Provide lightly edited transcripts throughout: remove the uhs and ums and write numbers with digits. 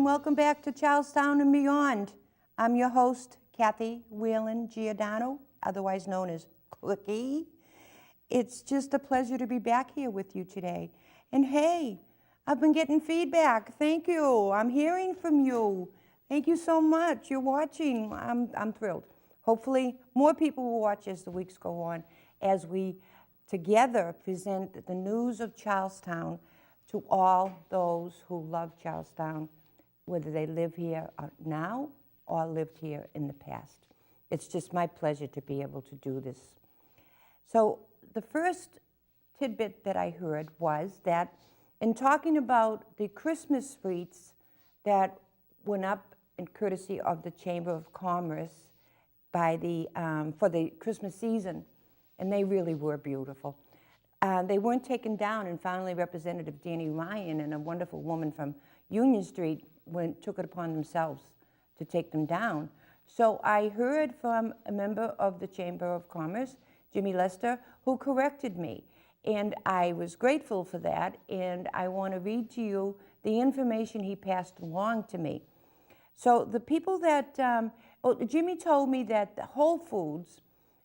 welcome back to Charlestown and Beyond. I'm your host, Kathy Whelan Giordano, otherwise known as Cookie. It's just a pleasure to be back here with you today. And hey, I've been getting feedback. Thank you. I'm hearing from you. Thank you so much. You're watching. I'm thrilled. Hopefully, more people will watch as the weeks go on, as we together present the news of Charlestown to all those who love Charlestown, whether they live here now or lived here in the past. It's just my pleasure to be able to do this. So the first tidbit that I heard was that in talking about the Christmas wreaths that went up in courtesy of the Chamber of Commerce by for the Christmas season, and they really were beautiful. They weren't taken down, and finally Representative Danny Ryan and a wonderful woman from Union Street took it upon themselves to take them down. So I heard from a member of the Chamber of Commerce, Jimmy Lester, who corrected me. And I was grateful for that, and I want to read to you the information he passed along to me. So the people that, Jimmy told me that the Whole Foods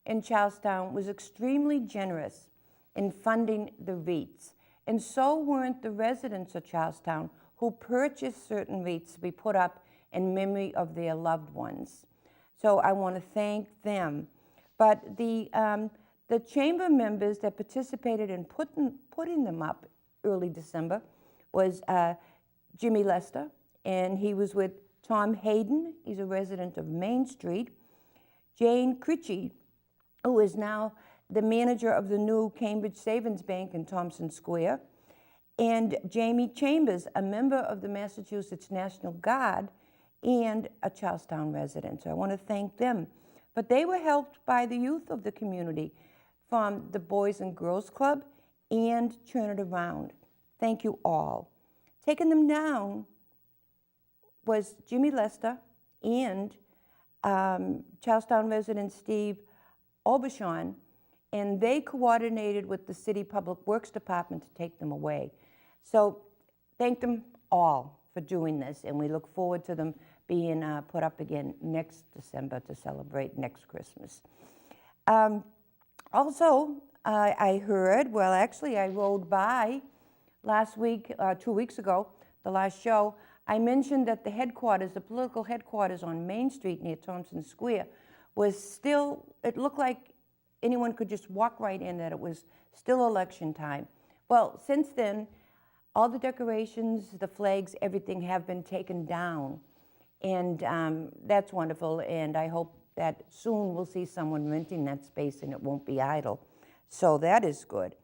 in Charlestown was extremely generous in funding the wreaths, and so weren't the residents of Charlestown who purchased certain wreaths to be put up in memory of their loved ones. So I want to thank them. But the chamber members that participated in putting them up early December was Jimmy Lester, and he was with Tom Hayden, he's a resident of Main Street, Jane Critchie, who is now the manager of the new Cambridge Savings Bank in Thompson Square, and Jamie Chambers, a member of the Massachusetts National Guard and a Charlestown resident. So I want to thank them. But they were helped by the youth of the community from the Boys and Girls Club and Turn It Around. Thank you all. Taking them down was Jimmy Lester and Charlestown resident Steve Aubuchon, and they coordinated with the City Public Works Department to take them away. So thank them all for doing this, and we look forward to them being put up again next December to celebrate next Christmas. Also, I heard, well, actually I rode by last week, 2 weeks ago, the last show, I mentioned that the headquarters, the political headquarters on Main Street near Thompson Square was still, it looked like anyone could just walk right in, that it was still election time. Well, since then, all the decorations, the flags, everything have been taken down. And that's wonderful, and I hope that soon we'll see someone renting that space and it won't be idle. So that is good.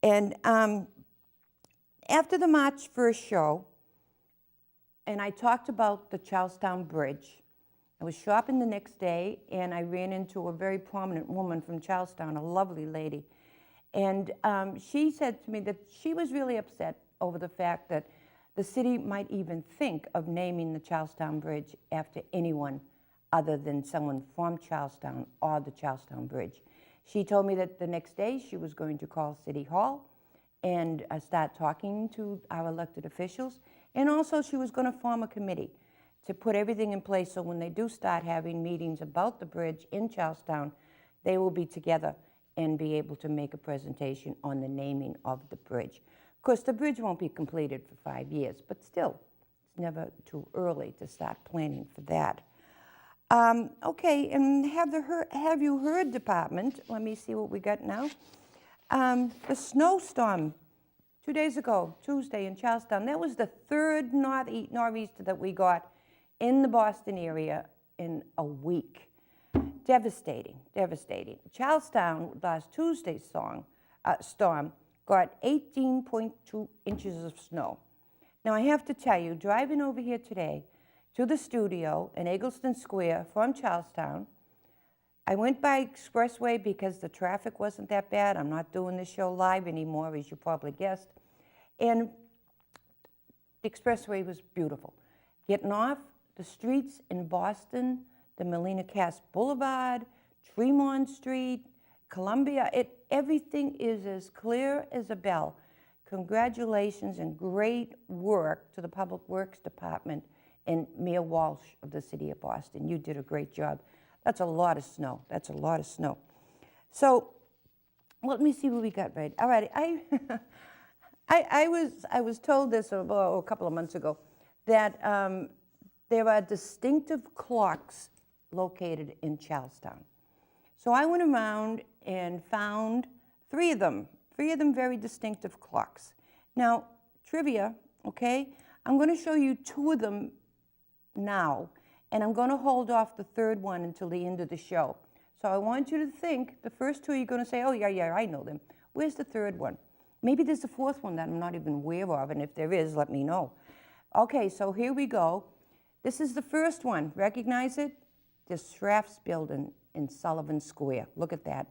And after the March 1st show, and I talked about the Charlestown Bridge, I was shopping the next day, and I ran into a very prominent woman from Charlestown, a lovely lady. And she said to me that she was really upset over the fact that the city might even think of naming the Charlestown Bridge after anyone other than someone from Charlestown or the Charlestown Bridge. She told me that the next day she was going to call City Hall and start talking to our elected officials. And also she was going to form a committee to put everything in place so when they do start having meetings about the bridge in Charlestown, they will be together and be able to make a presentation on the naming of the bridge. Of course, the bridge won't be completed for 5 years, but still, it's never too early to start planning for that. Okay, and have you heard, Department? Let me see what we got now. The snowstorm 2 days ago, Tuesday in Charlestown, that was the third nor'easter that we got in the Boston area in a week. Devastating, devastating. Charlestown, last Tuesday's storm, got 18.2 inches of snow. Now I have to tell you, driving over here today to the studio in Eggleston Square from Charlestown, I went by Expressway because the traffic wasn't that bad. I'm not doing this show live anymore, as you probably guessed. And the Expressway was beautiful. Getting off, the streets in Boston, the Melina Cass Boulevard, Tremont Street, Columbia, everything is as clear as a bell. congratulations and great work to the Public Works Department and Mayor Walsh of the city of Boston. You did a great job. That's a lot of snow. That's a lot of snow. So let me see what we got right. All right, I was told this a couple of months ago that there are distinctive clocks located in Charlestown. So I went around and found three of them very distinctive clocks. Now, trivia, okay? I'm going to show you two of them now, and I'm going to hold off the third one until the end of the show. So I want you to think, the first two you're going to say, oh, yeah, I know them. Where's the third one? Maybe there's a fourth one that I'm not even aware of, and if there is, let me know. Okay, so here we go. This is the first one. Recognize it? The Schrafft's Building in Sullivan Square. Look at that.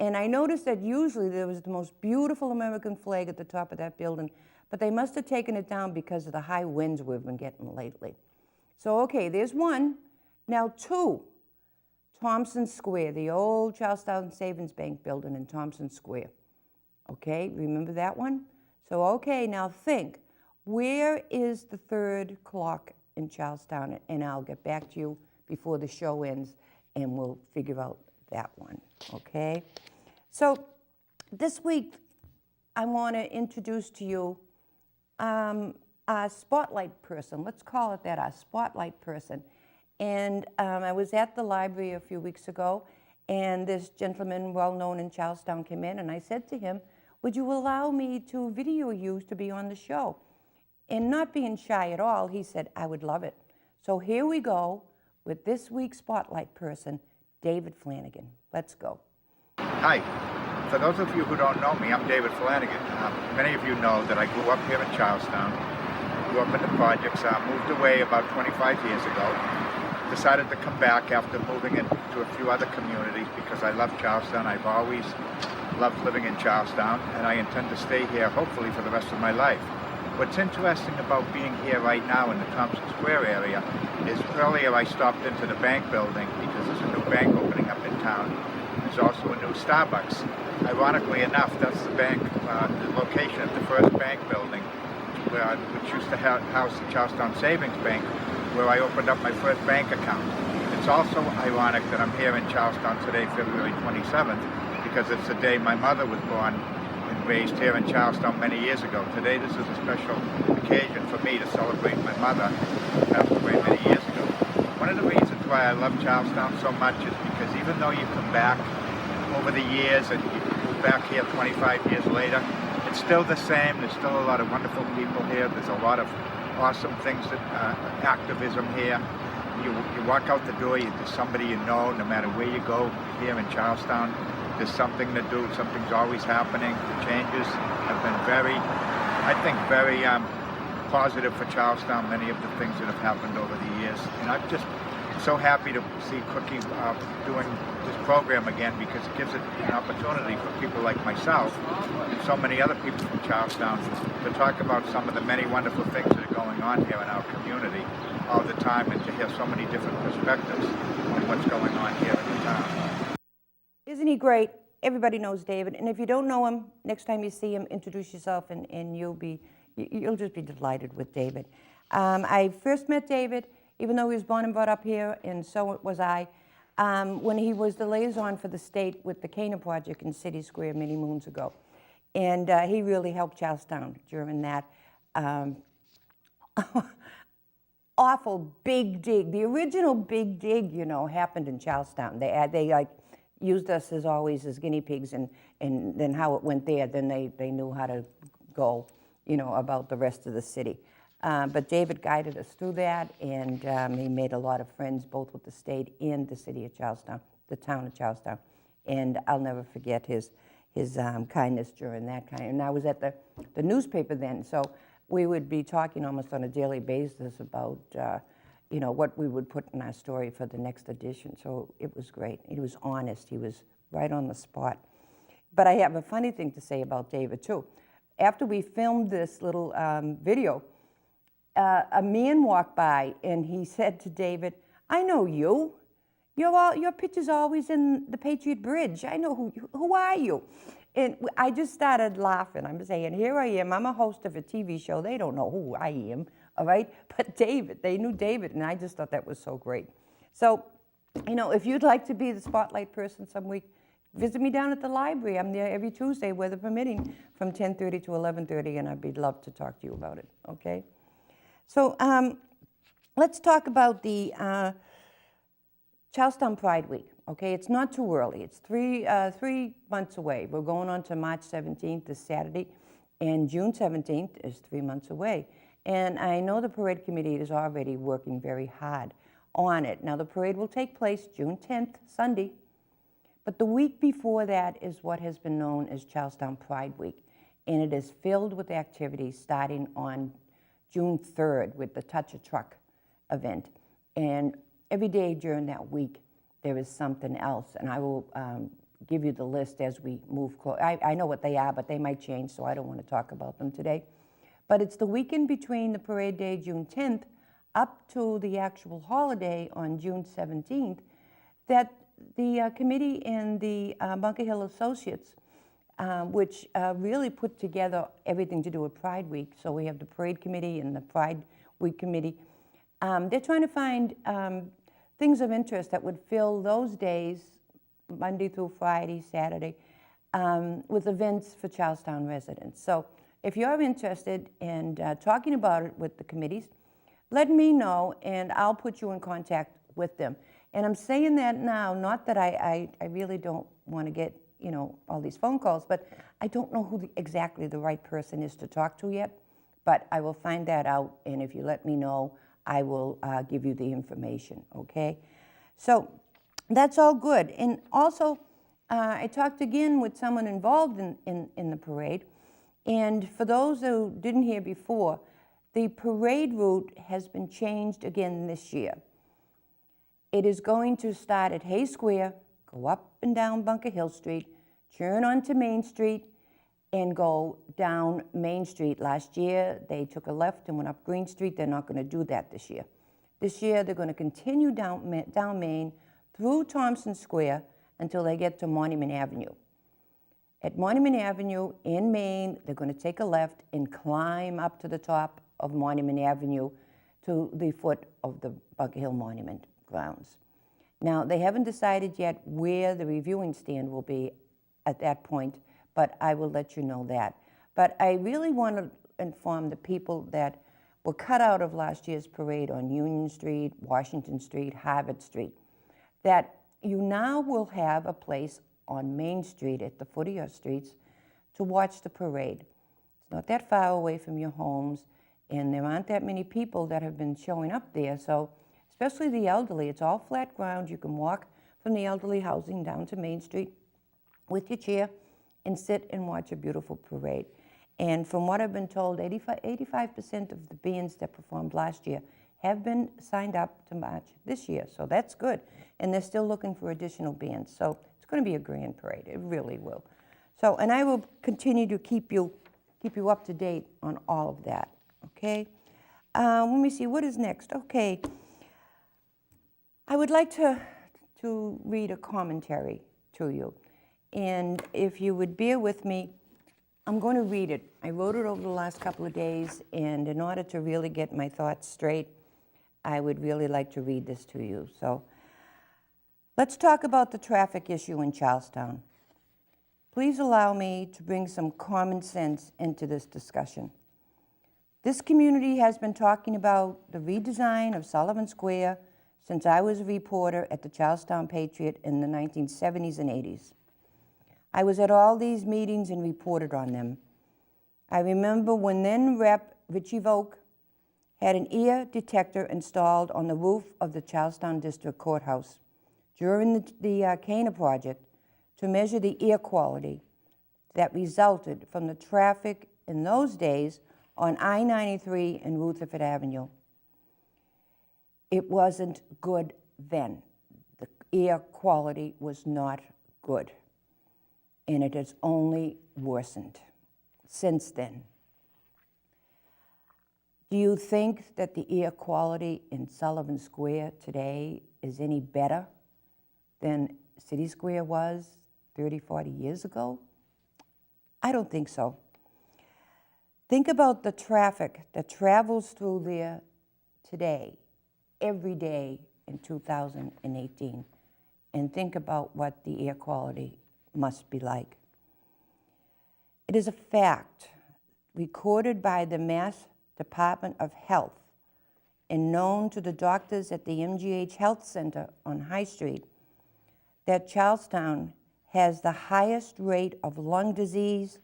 And I noticed that usually there was the most beautiful American flag at the top of that building, but they must have taken it down because of the high winds we've been getting lately. So, okay, there's one. Now two, Thompson Square, the old Charlestown Savings Bank building in Thompson Square. Okay, remember that one? So, okay, now think, where is the third clock in Charlestown? And I'll get back to you before the show ends, and we'll figure out that one, okay? So this week, I want to introduce to you a spotlight person. Let's call it that, a spotlight person. And I was at the library a few weeks ago, and this gentleman, well-known in Charlestown, came in, and I said to him, would you allow me to video you to be on the show? And not being shy at all, he said, I would love it. So here we go with this week's spotlight person, David Flanagan. Let's go. Hi. For those of you who don't know me, I'm David Flanagan. Many of you know that I grew up here in Charlestown, grew up in the projects, moved away about 25 years ago, decided to come back after moving into a few other communities because I love Charlestown. I've always loved living in Charlestown, and I intend to stay here hopefully for the rest of my life. What's interesting about being here right now in the Thompson Square area is earlier I stopped into the bank building because there's a new bank opening up in town. There's also a new Starbucks. Ironically enough, that's the bank, the location of the first bank building, which used to house the Charlestown Savings Bank, where I opened up my first bank account. It's also ironic that I'm here in Charlestown today, February 27th, because it's the day my mother was born and raised here in Charlestown many years ago. Today, this is a special occasion for me to celebrate my mother, who passed away many years ago. One of the reasons why I love Charlestown so much is because even though you come back over the years and you move back here 25 years later, it's still the same. There's still a lot of wonderful people here. There's a lot of awesome things, activism here. You walk out the door, there's somebody you know, no matter where you go here in Charlestown. There's something to do, something's always happening. The changes have been very positive for Charlestown, many of the things that have happened over the years. And I'm just so happy to see Cookie doing this program again, because it gives it an opportunity for people like myself and so many other people from Charlestown to talk about some of the many wonderful things that are going on here in our community all the time, and to hear so many different perspectives on what's going on here in the town. Isn't he great? Everybody knows David, and if you don't know him, next time you see him, introduce yourself, and you'll just be delighted with David. I first met David, even though he was born and brought up here, and so was I, when he was the liaison for the state with the Cana Project in City Square many moons ago. And he really helped Charlestown during that awful big dig. The original big dig, you know, happened in Charlestown. They like used us as always as guinea pigs, and then how it went there, then they knew how to go, you know, about the rest of the city. But David guided us through that, and he made a lot of friends both with the state and the city of Charlestown, the town of Charlestown. And I'll never forget his kindness during that kind. And I was at the newspaper then, so we would be talking almost on a daily basis about you know, what we would put in our story for the next edition. So it was great. He was honest. He was right on the spot. But I have a funny thing to say about David too. After we filmed this little video, a man walked by and he said to David, "I know you. Your picture's always in the Patriot Bridge. I know who are you?" And I just started laughing. I'm saying, here I am. I'm a host of a TV show. They don't know who I am, all right? But David, they knew David, and I just thought that was so great. So, you know, if you'd like to be the spotlight person some week, visit me down at the library. I'm there every Tuesday, weather permitting, from 10:30 to 11:30, and I'd be love to talk to you about it, okay? So let's talk about the Charlestown Pride Week, okay? It's not too early. It's 3 months away. We're going on to March 17th this Saturday, and June 17th is 3 months away. And I know the parade committee is already working very hard on it. Now, the parade will take place June 10th, Sunday, but the week before that is what has been known as Charlestown Pride Week, and it is filled with activities starting on June 3rd with the Touch a Truck event. And every day during that week, there is something else, and I will give you the list as we move close. I know what they are, but they might change, so I don't want to talk about them today. But it's the weekend between the parade day, June 10th, up to the actual holiday on June 17th, that the committee and the Bunker Hill Associates, which really put together everything to do with Pride Week. So we have the parade committee and the Pride Week committee. They're trying to find things of interest that would fill those days, Monday through Friday, Saturday, with events for Charlestown residents. So if you're interested in talking about it with the committees, let me know and I'll put you in contact with them. And I'm saying that now, not that I really don't want to get, you know, all these phone calls, but I don't know who exactly the right person is to talk to yet, but I will find that out, and if you let me know, I will give you the information, okay? So that's all good. And also, I talked again with someone involved in the parade, and for those who didn't hear before, the parade route has been changed again this year. It is going to start at Hay Square, go up and down Bunker Hill Street, turn onto Main Street, and go down Main Street. Last year, they took a left and went up Green Street. They're not going to do that this year. This year, they're going to continue down Main through Thompson Square until they get to Monument Avenue. At Monument Avenue in Main, they're going to take a left and climb up to the top of Monument Avenue to the foot of the Bunker Hill Monument grounds. Now, they haven't decided yet where the reviewing stand will be at that point, but I will let you know that. But I really want to inform the people that were cut out of last year's parade on Union Street, Washington Street, Harvard Street, that you now will have a place on Main Street at the foot of your streets to watch the parade. It's not that far away from your homes, and there aren't that many people that have been showing up there, so especially the elderly. It's all flat ground. You can walk from the elderly housing down to Main Street with your chair and sit and watch a beautiful parade. And from what I've been told, 85% of the bands that performed last year have been signed up to march this year, so that's good. And they're still looking for additional bands, so it's going to be a grand parade. It really will. So, and I will continue to keep you up to date on all of that, okay? Let me see, what is next? Okay. I would like to read a commentary to you. And if you would bear with me, I'm going to read it. I wrote it over the last couple of days, and in order to really get my thoughts straight, I would really like to read this to you. So let's talk about the traffic issue in Charlestown. Please allow me to bring some common sense into this discussion. This community has been talking about the redesign of Sullivan Square since I was a reporter at the Charlestown Patriot in the 1970s and 80s. I was at all these meetings and reported on them. I remember when then Rep. Richie Volk had an ear detector installed on the roof of the Charlestown District Courthouse during the Cana project to measure the air quality that resulted from the traffic in those days on I-93 and Rutherford Avenue. It wasn't good then. The air quality was not good, and it has only worsened since then. Do you think that the air quality in Sullivan Square today is any better than City Square was 30, 40 years ago? I don't think so. Think about the traffic that travels through there today, every day in 2018, and think about what the air quality must be like. It is a fact recorded by the Mass Department of Health and known to the doctors at the MGH Health Center on High Street that Charlestown has the highest rate of lung disease,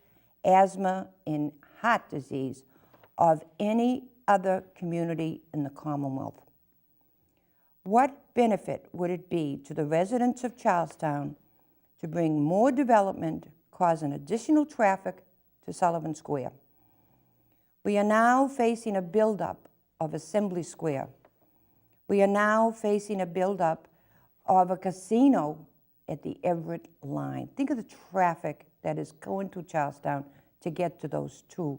asthma, and heart disease of any other community in the Commonwealth. What benefit would it be to the residents of Charlestown to bring more development, causing additional traffic to Sullivan Square? We are now facing a buildup of Assembly Square. We are now facing a buildup of a casino at the Everett line. Think of the traffic that is going through Charlestown to get to those two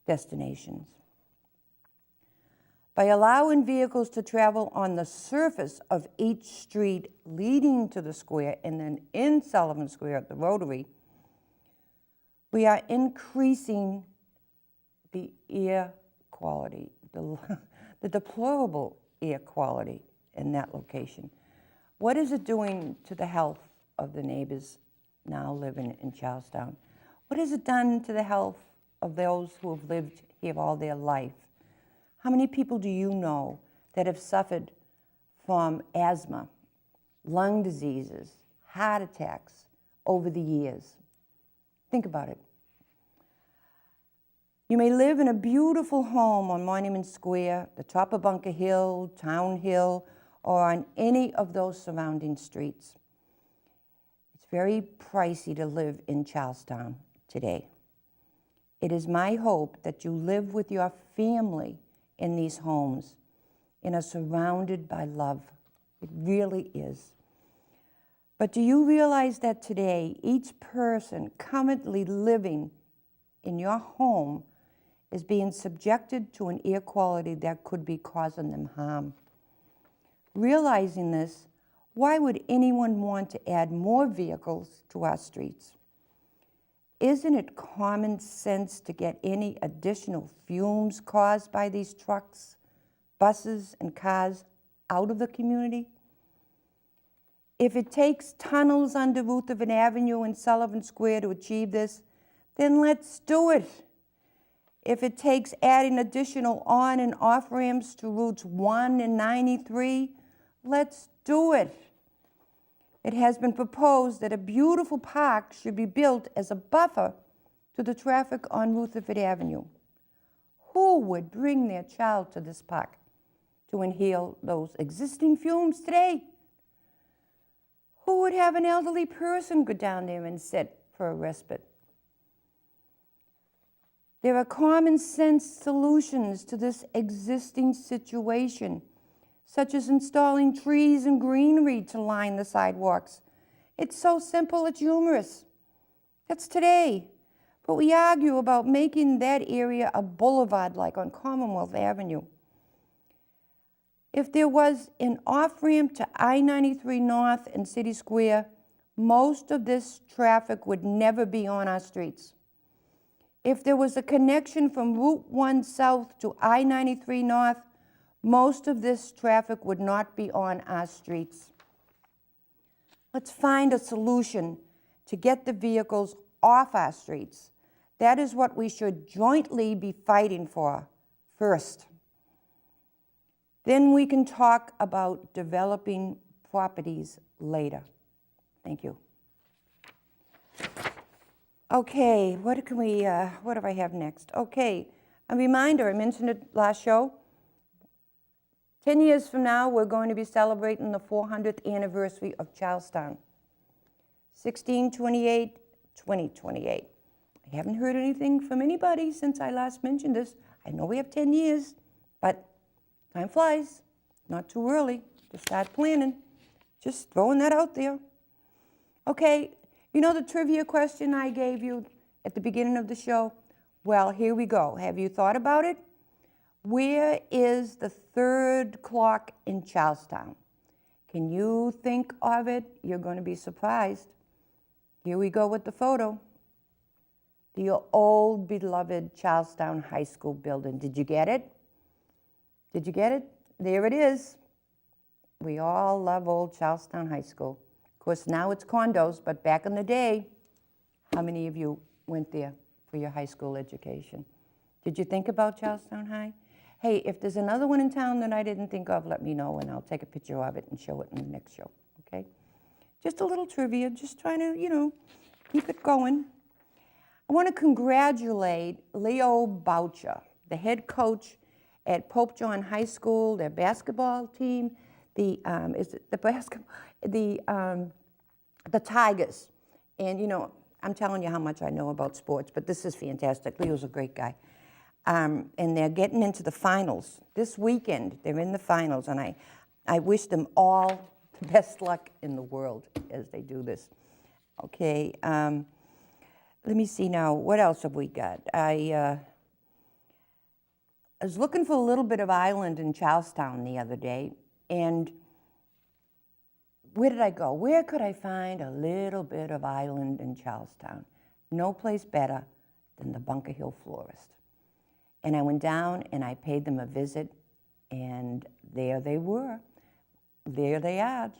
destinations. By allowing vehicles to travel on the surface of each street leading to the square and then in Sullivan Square at the Rotary, we are increasing the air quality, the deplorable air quality in that location. What is it doing to the health of the neighbors now living in Charlestown? What has it done to the health of those who have lived here all their life? How many people do you know that have suffered from asthma, lung diseases, heart attacks over the years? Think about it. You may live in a beautiful home on Monument Square, the top of Bunker Hill, Town Hill, or on any of those surrounding streets. It's very pricey to live in Charlestown today. It is my hope that you live with your family in these homes and are surrounded by love. It really is. But do you realize that today, each person currently living in your home is being subjected to an air quality that could be causing them harm? Realizing this, why would anyone want to add more vehicles to our streets? Isn't it common sense to get any additional fumes caused by these trucks, buses, and cars out of the community? If it takes tunnels under Rutherford Avenue and Sullivan Square to achieve this, then let's do it. If it takes adding additional on and off ramps to routes 1 and 93, let's do it. It has been proposed that a beautiful park should be built as a buffer to the traffic on Rutherford Avenue. Who would bring their child to this park to inhale those existing fumes today? Who would have an elderly person go down there and sit for a respite? There are common sense solutions to this existing situation, such as installing trees and greenery to line the sidewalks. It's so simple, it's humorous. That's today. But we argue about making that area a boulevard like on Commonwealth Avenue. If there was an off-ramp to I-93 North and City Square, most of this traffic would never be on our streets. If there was a connection from Route 1 South to I-93 North, most of this traffic would not be on our streets. Let's find a solution to get the vehicles off our streets. That is what we should jointly be fighting for first. Then we can talk about developing properties later. Thank you. Okay, what do I have next? Okay, a reminder, I mentioned it last show. 10 years from now, we're going to be celebrating the 400th anniversary of Charlestown. 1628, 2028. I haven't heard anything from anybody since I last mentioned this. I know we have 10 years, but time flies. Not too early to start planning. Just throwing that out there. Okay, you know the trivia question I gave you at the beginning of the show? Well, here we go. Have you thought about it? Where is the third clock in Charlestown? Can you think of it? You're going to be surprised. Here we go with the photo. the old beloved Charlestown High School building. Did you get it? Did you get it? There it is. We all love old Charlestown High School. Of course, now it's condos, but back in the day, how many of you went there for your high school education? Did you think about Charlestown High? Hey, if there's another one in town that I didn't think of, let me know, and I'll take a picture of it and show it in the next show, okay? Just a little trivia, just trying to, keep it going. I want to congratulate Leo Boucher, the head coach at Pope John High School, their basketball team, the Tigers. And, I'm telling you how much I know about sports, but this is fantastic. Leo's a great guy. And they're getting into the finals. This weekend, they're in the finals, and I wish them all the best luck in the world as they do this. Okay, let me see now, what else have we got? I was looking for a little bit of island in Charlestown the other day, and where did I go? Where could I find a little bit of island in Charlestown? No place better than the Bunker Hill Florist. And I went down and I paid them a visit, and there they were. There they are.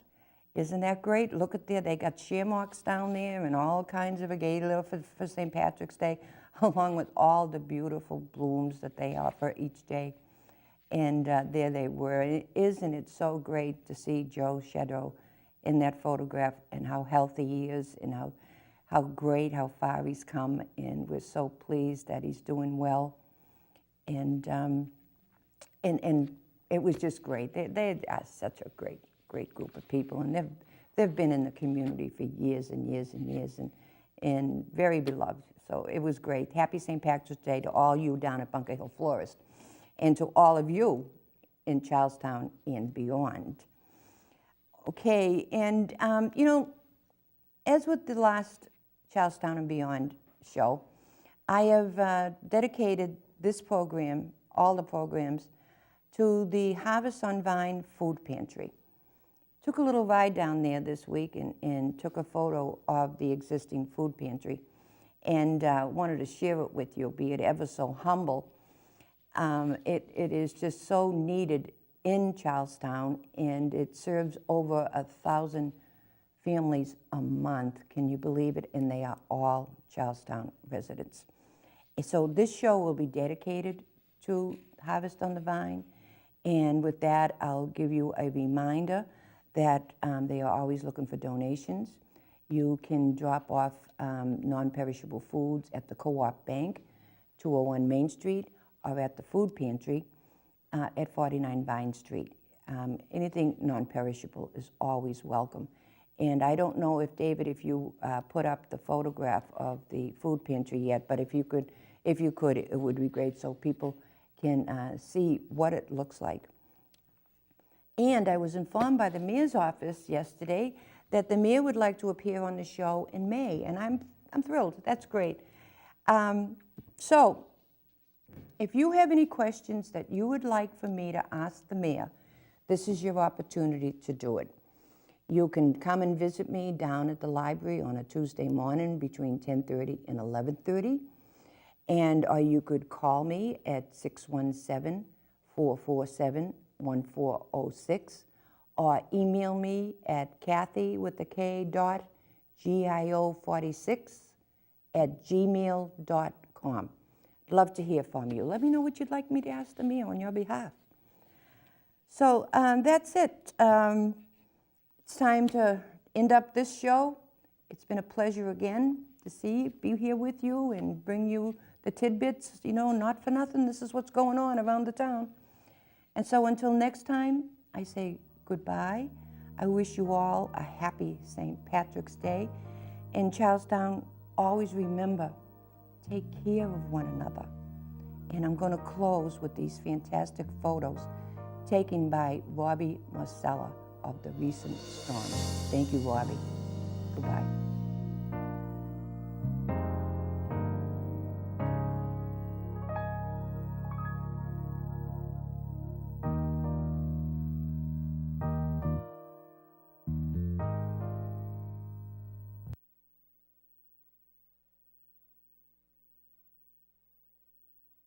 Isn't that great? Look at there, they got sheer marks down there and all kinds of regalia for St. Patrick's Day, along with all the beautiful blooms that they offer each day. And there they were. And isn't it so great to see Joe Shadow in that photograph, and how healthy he is, and how great, how far he's come, and we're so pleased that he's doing well. And it was just great. They are such a great group of people, and they've been in the community for years and years and years, and very beloved. So it was great. Happy St. Patrick's Day to all you down at Bunker Hill Florist, and to all of you in Charlestown and beyond. Okay, and as with the last Charlestown and Beyond show, I have dedicated this program, all the programs, to the Harvest on Vine Food Pantry. Took a little ride down there this week and took a photo of the existing food pantry, and wanted to share it with you, be it ever so humble. It is just so needed in Charlestown, and it serves over 1,000 families a month. Can you believe it? And they are all Charlestown residents. So this show will be dedicated to Harvest on the Vine, and with that, I'll give you a reminder that they are always looking for donations. You can drop off non-perishable foods at the Co-op Bank, 201 Main Street, or at the food pantry at 49 Vine Street. Anything non-perishable is always welcome. And I don't know if, David, if you put up the photograph of the food pantry yet, but if you could, it would be great so people can see what it looks like. And I was informed by the mayor's office yesterday that the mayor would like to appear on the show in May, and I'm thrilled. That's great. So if you have any questions that you would like for me to ask the mayor, this is your opportunity to do it. You can come and visit me down at the library on a Tuesday morning between 10:30 and 11:30, or you could call me at 617-447-1406, or email me at Kathy.gio46@gmail.com. Love to hear from you. Let me know what you'd like me to ask the mayor on your behalf. So that's it. It's time to end up this show. It's been a pleasure again to be here with you and bring you the tidbits, not for nothing. This is what's going on around the town. And so until next time, I say goodbye. I wish you all a happy St. Patrick's Day. In Charlestown, always remember, take care of one another. And I'm going to close with these fantastic photos taken by Robbie Marcella of the recent storm. Thank you, Robbie. Goodbye.